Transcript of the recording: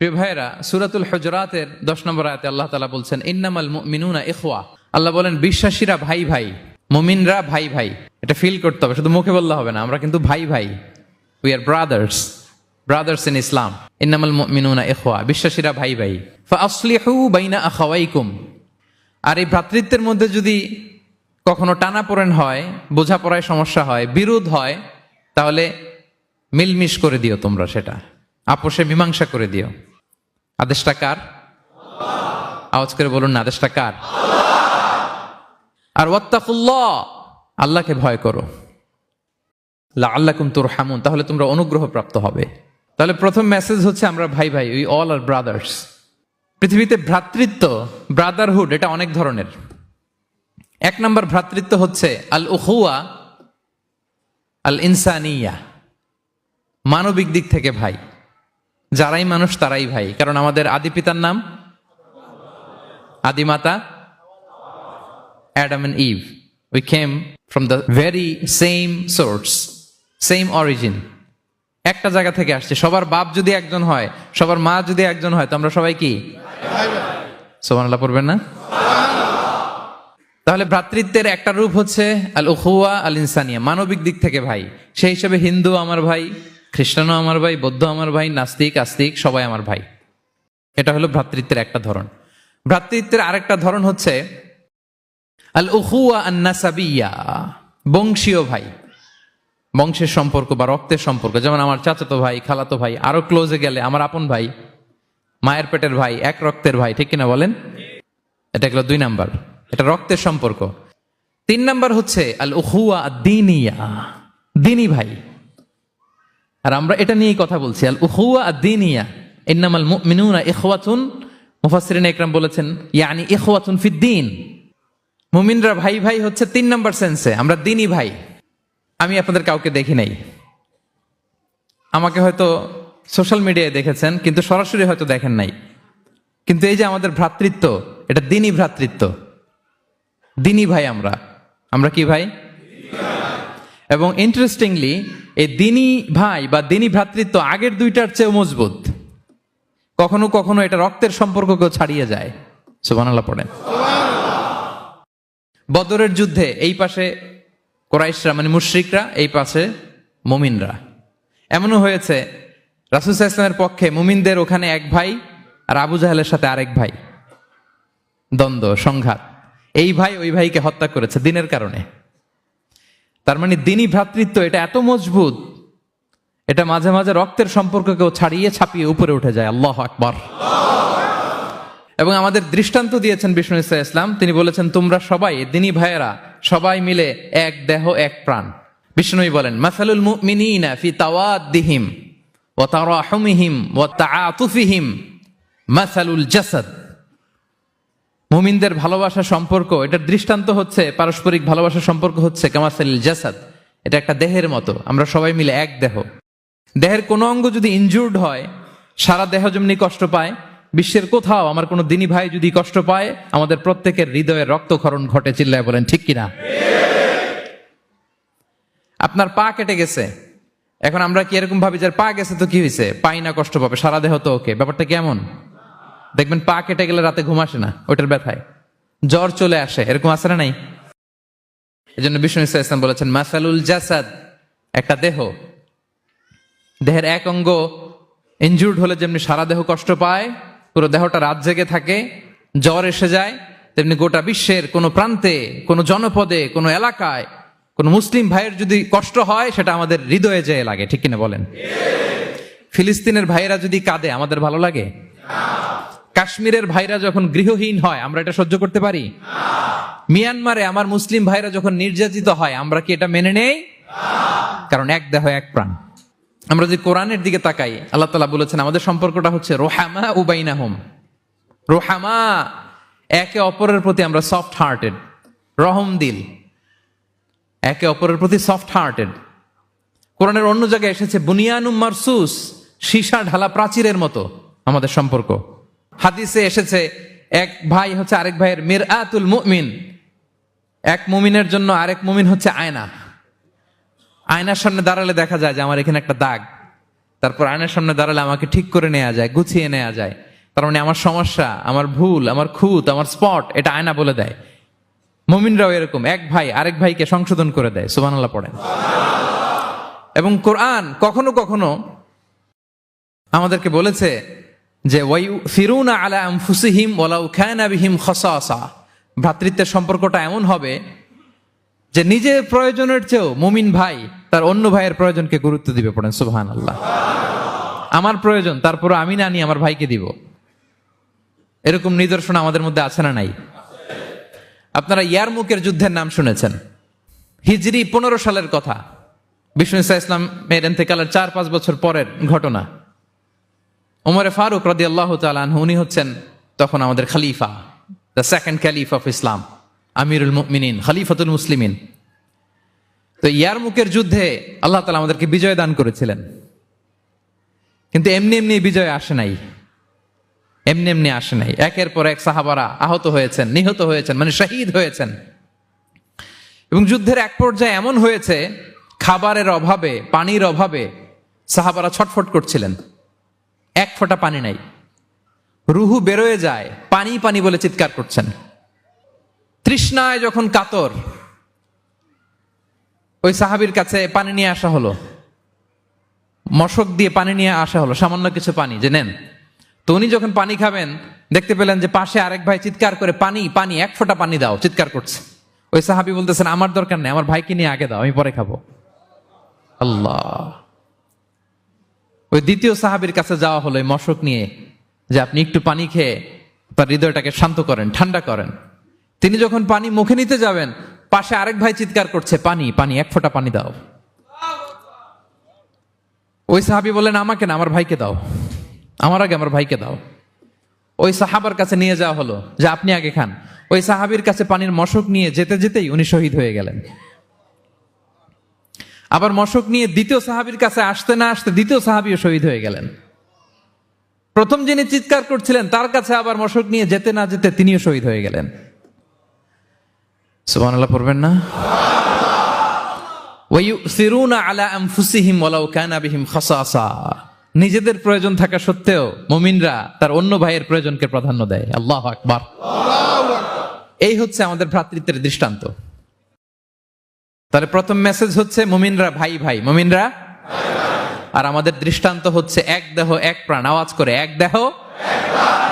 প্রিয় ভাইয়েরা, সূরাতুল হুজুরাতের 10 নম্বর আয়াতে আল্লাহ তাআলা বলছেন ইন্নামাল মুমিনুনা ইখওয়া। আল্লাহ বলেন বিশ্বাসীরা ভাই ভাই, মুমিনরা ভাই ভাই। এটা ফিল করতে হবে, শুধু মুখে বললে হবে না। আমরা কিন্তু ভাই ভাই, উই আর ব্রাদার্স ইন ইসলাম। ইন্নামাল মুমিনুনা ইখওয়া, বিশ্বাসীরা ভাই ভাই। ফাআসলিহু বাইনা আখাওয়াইকুম। আর এই ভ্রাতৃত্বের মধ্যে যদি কখনো টানাপোড়েন হয়, বোঝাপড়ায় সমস্যা হয়, বিরোধ হয়, তাহলে মিলমিশ করে দিও তোমরা, সেটা আপোষে মীমাংসা করে দিও। আদেশটা কার? আওয়াজ করে বলুন না, আদেশটা কার? আর ওয়াত্তাকুল্লাহ, আল্লাহকে ভয় করো। লাআল্লাকুম তুরহামুন, তাহলে তোমরা অনুগ্রহ প্রাপ্ত হবে। তাহলে প্রথম মেসেজ হচ্ছে আমরা ভাই ভাই, উই অল আর ব্রাদার্স। পৃথিবীতে ভ্রাতৃত্ব, ব্রাদারহুড, এটা অনেক ধরনের। এক নম্বর ভ্রাতৃত্ব হচ্ছে আল উখুয়া আল ইনসানিয়া, মানবিক দিক থেকে ভাই। যারাই মানুষ তারাই ভাই, কারণ আমাদের আদি পিতার নাম, আদিমাতা Adam and Eve. We came from the very same source, same origin. একটা জায়গা থেকে আসছে। সবার বাপ যদি একজন হয়, সবার মা যদি একজন হয়, তো আমরা সবাই কি? সুবহানাল্লাহ পড়বেন না? তাহলে ভ্রাতৃত্বের একটা রূপ হচ্ছে আল উখুয়া আল ইনসানিয়া, মানবিক দিক থেকে ভাই। সেই হিসেবে হিন্দু আমার ভাই, খ্রিস্টানও আমার ভাই, বৌদ্ধ আমার ভাই, নাস্তিক আস্তিক সবাই আমার ভাই। এটা হলো ভ্রাতৃত্বের একটা ধরন। ভ্রাতৃত্বের আরেকটা ধরন হচ্ছে আল উখুয়া আন নাসাবিয়া, বংশীয় ভাই, বংশের সম্পর্ক বা রক্তের সম্পর্ক। যেমন আমার চাচাতো ভাই, খালাতো ভাই, আরো ক্লোজে গেলে আমার আপন ভাই, মায়ের পেটের ভাই, এক রক্তের ভাই, ঠিক কিনা বলেন? এটা গেল 2 নাম্বার, এটা রক্তের সম্পর্ক। 3 নাম্বার হচ্ছে আল উখুয়া আদ-দীনিয়া, দ্বীনি ভাই। আর আমরা এটা নিয়েই কথা বলছি, আল উখুয়া আদ-দীনিয়া। ইন্নামাল মুমিনুনা ইখওয়াতুন, মুফাসসিরিন ইকরাম বলেছেন ইয়ানি ইখওয়াতুন ফিদ-দীন। মুমিনরা ভাই ভাই হচ্ছে 3 নাম্বার সেন্সে, আমরা দ্বীনি ভাই। আমি আপনাদের কাউকে দেখি নাই, আমাকে হয়তো সোশ্যাল মিডিয়ায় দেখেছেন, কিন্তু সরাসরি হয়তো দেখেন নাই। কিন্তু এই যে আমাদের ভ্রাতৃত্ব, এটা দ্বীনি ভ্রাতৃত্ব, দ্বীনি ভাই। আমরা কি ভাই? এবং ইন্টারেস্টিংলি এই দ্বীনি ভাই বা দ্বীনি ভ্রাতৃত্ব আগের 2টার চেয়েও মজবুত। কখনো কখনো এটা রক্তের সম্পর্ককেও ছাড়িয়ে যায়। সুবহানাল্লাহ পড়েন। বদরের যুদ্ধে এই পাশে কুরাইশরা মানে মুশরিকরা, এই পাশে মুমিনরা। এমনও হয়েছে রাসূল সাল্লাল্লাহু আলাইহি ওয়াসাল্লামের পক্ষে মুমিনদের ওখানে এক ভাই, আর আবু জাহেলের সাথে আরেক ভাই, দ্বন্দ্ব সংঘাত। এই ভাই ওই ভাইকে হত্যা করেছে দ্বীনের কারণে। তার মানে দ্বীনি ভ্রাতৃত্ব এটা এত মজবুত, এটা মাঝে মাঝে রক্তের সম্পর্ককেও ছাড়িয়ে ছাপিয়ে উপরে উঠে যায়। আল্লাহু আকবার। এবং আমাদের দৃষ্টান্ত দিয়েছেন বিষ্ণু ইসা ইসলাম। তিনি বলেছেন তোমরা সবাই দ্বীনি ভাইয়েরা, সবাই মিলে এক দেহ এক প্রাণ। বিষ্ণুই বলেন মাসালুল মুমিনিনা ফি তাওয়াদ্দিহিম ওয়া তারাহুমিহিম ওয়া তাআতুফিহিম মাসালুল জাসাদ। মুমিনদের ভালোবাসা সম্পর্ক, এটার দৃষ্টান্ত হচ্ছে, পারস্পরিক ভালোবাসা সম্পর্ক হচ্ছে কামাসালিল জাসাদ, এটা একটা দেহের মতো। আমরা সবাই মিলে এক দেহ। দেহের কোনো অঙ্গ যদি ইনজুর্ড হয়, সারা দেহ যেমনি কষ্ট পায়, বিশ্বের কোথাও আমার কোনো দ্বীনি ভাই যদি কষ্ট পায়, আমাদের প্রত্যেকের হৃদয়ে রক্তক্ষরণ ঘটে। চিল্লায় বলেন ঠিক কিনা? আপনার পা কেটে গেছে, এখন আমরা কি এরকম ভাবি যে পা গেছে তো কি হয়েছে, পাই না, কষ্ট পাবে, সারা দেহ তো ওকে? ব্যাপারটা কেমন? দেখবেন পা কেটে গেলে রাতে ঘুম আসে না, ওইটার ব্যথায় জ্বর চলে আসে, এরকম আসে না? নাই? এই জন্য বিষ্ণু ইসলাম বলেছেন মাসালুল জাসাদ, একটা দেহ, দেহের এক অঙ্গ ইনজুর্ড হলে যেমনি সারা দেহ কষ্ট পায়, পুরো দেহটা রাত জেগে থাকে, জ্বর এসে যায়, তেমনি গোটা বিশ্বের কোনো প্রান্তে, কোনো জনপদে, কোনো এলাকায় কোনো মুসলিম ভাইয়ের যদি কষ্ট হয়, সেটা আমাদের হৃদয়ে যেয়ে লাগে। ঠিক কিনা বলেন? ফিলিস্তিনের ভাইয়েরা যদি কাঁদে, আমাদের ভালো লাগে? কাশ্মীরের ভাইরা যখন গৃহহীন হয়, আমরা এটা সহ্য করতে পারি? মিয়ানমারে আমার মুসলিম ভাইরা যখন নির্যাতিত হয়, আমরা কি এটা মেনে নেই? কারণ এক দেহ এক প্রাণ। আমরা যে কোরআনের দিকে তাকাই, আল্লাহ তাআলা বলেছেন আমাদের সম্পর্কটা হচ্ছে রোহামা উবাইনাহুম। রোহামা, একে অপরের প্রতি আমরা সফট হার্টেড, রহম দিল, একে অপরের প্রতি সফট হার্টেড। কোরআনের অন্য জায়গায় এসেছে বুনিয়ানুম মারসুস, সীসা ঢালা প্রাচীরের মতো আমাদের সম্পর্ক। হাদিসে এসেছে এক ভাই হচ্ছে আরেক ভাইয়ের মিরআতুল মুমিন, এক মুমিনের জন্য আরেক মুমিন হচ্ছে আয়না। আয়নার সামনে দাঁড়ালে দেখা যায় যে আমার এখানে একটা দাগ, তারপর আয়নার সামনে দাঁড়ালে আমাকে ঠিক করে নেওয়া যায়, গুছিয়ে নেওয়া যায়। তার মানে আমার সমস্যা, আমার ভুল, আমার খুঁত, আমার স্পট, এটা আয়না বলে দেয়। মুমিনরাও এরকম, এক ভাই আরেক ভাইকে সংশোধন করে দেয়। সুবহানাল্লাহ পড়েন। এবং কোরআন কখনো কখনো আমাদেরকে বলেছে যে ওয়ায়ুসিরুনা আলা আনফুসিহিম ওয়ালাউ কানা বিহিম খাসাসা, ভ্রাতৃত্বের সম্পর্কটা এমন হবে যে নিজের প্রয়োজনের চেয়েও মুমিন ভাই তার অন্য ভাইয়ের প্রয়োজনকে গুরুত্ব দিবে। পড়েন সুবহানাল্লাহ। আমার প্রয়োজন, তারপরে আমি না নিয়ে আমার ভাইকে দিব। এরকম নিদর্শন আমাদের মধ্যে আছে না নাই? আপনারা ইয়ারমুকের যুদ্ধের নাম শুনেছেন। হিজরি 15 সালের কথা, বিষ্ণু ঈসা ইসলামের ইন্তেকালের 4-5 বছর পরের ঘটনা। ওমরে ফারুক রাদিয়াল্লাহু তাআলা আনহু, উনি হচ্ছেন তখন আমাদের খলিফা, the second caliph of Islam, আমিরুল মুমিনিন, খলিফাতুল মুসলিমিন। তো ইয়ারমুকের যুদ্ধে আল্লাহ তাআলা আমাদেরকে বিজয় দান করেছিলেন। কিন্তু এমনি এমনি বিজয় আসে নাই, এমনি এমনি আসে নাই। একের পর এক সাহাবারা আহত হয়েছেন, নিহত হয়েছেন, মানে শহীদ হয়েছেন। এবং যুদ্ধের এক পর্যায়ে এমন হয়েছে, খাবারের অভাবে, পানির অভাবে সাহাবারা ছটফট করছিলেন। এক ফোঁটা পানি নাই, রুহু বেরোয় যায়, পানি পানি বলে চিৎকার করছেন। তৃষ্ণায় যখন কাতর, ওই সাহাবীর কাছে পানি নিয়ে আসা হলো, মশক দিয়ে পানি নিয়ে আসা হলো, সামান্য কিছু পানি যে নেন। তো উনি যখন পানি খাবেন, দেখতে পেলেন যে পাশে আরেক ভাই চিৎকার করে পানি পানি, এক ফোঁটা পানি দাও, চিৎকার করছে। ওই সাহাবী বলতেছেন আমার দরকার নেই, আমার ভাইকে নিয়ে আগে দাও, আমি পরে খাবো। আল্লাহ। ওই দ্বিতীয় সাহাবীর কাছে যাওয়া হলো এই মশক নিয়ে, যে আপনি একটু পানি খেয়ে তার হৃদয়টাকে শান্ত করেন, ঠান্ডা করেন। তিনি যখন পানি মুখে নিতে যাবেন, পাশে আরেক ভাই চিৎকার করছে পানি পানি, এক ফোঁটা পানি দাও। ওই সাহাবী বললেন আমাকে না, আমার ভাইকে দাও, আমার আগে আমার ভাইকে দাও। ওই সাহাবার কাছে নিয়ে যাওয়া হলো যে আপনি আগে খান। ওই সাহাবীর কাছে পানির মশক নিয়ে যেতে যেতেই উনি শহীদ হয়ে গেলেন। আবার মশক নিয়ে দ্বিতীয় সাহাবীর কাছে আসতে না আসতে দ্বিতীয় সাহাবীও শহীদ হয়ে গেলেন। প্রথম যিনি চিৎকার করছিলেন তার কাছে আবার মশক নিয়ে যেতে না যেতে তিনিও শহীদ হয়ে গেলেন। সুবহানাল্লাহ পড়বেন না? ওয়ায়ুসিরুনা আলা আনফুসিহিম ওয়ালাউ কানা বিহিম খাসাসা, নিজেদের প্রয়োজন থাকা সত্ত্বেও মুমিনরা তার অন্য ভাইয়ের প্রয়োজনকে প্রাধান্য দেয়। আল্লাহু আকবার। এই হচ্ছে আমাদের ভ্রাতৃত্বের দৃষ্টান্ত। তাহলে প্রথম মেসেজ হচ্ছে মুমিনরা ভাই ভাই, মুমিনরা আর আমাদের দৃষ্টান্ত হচ্ছে এক দেহ এক প্রাণ। আওয়াজ করে, এক দেহ এক প্রাণ।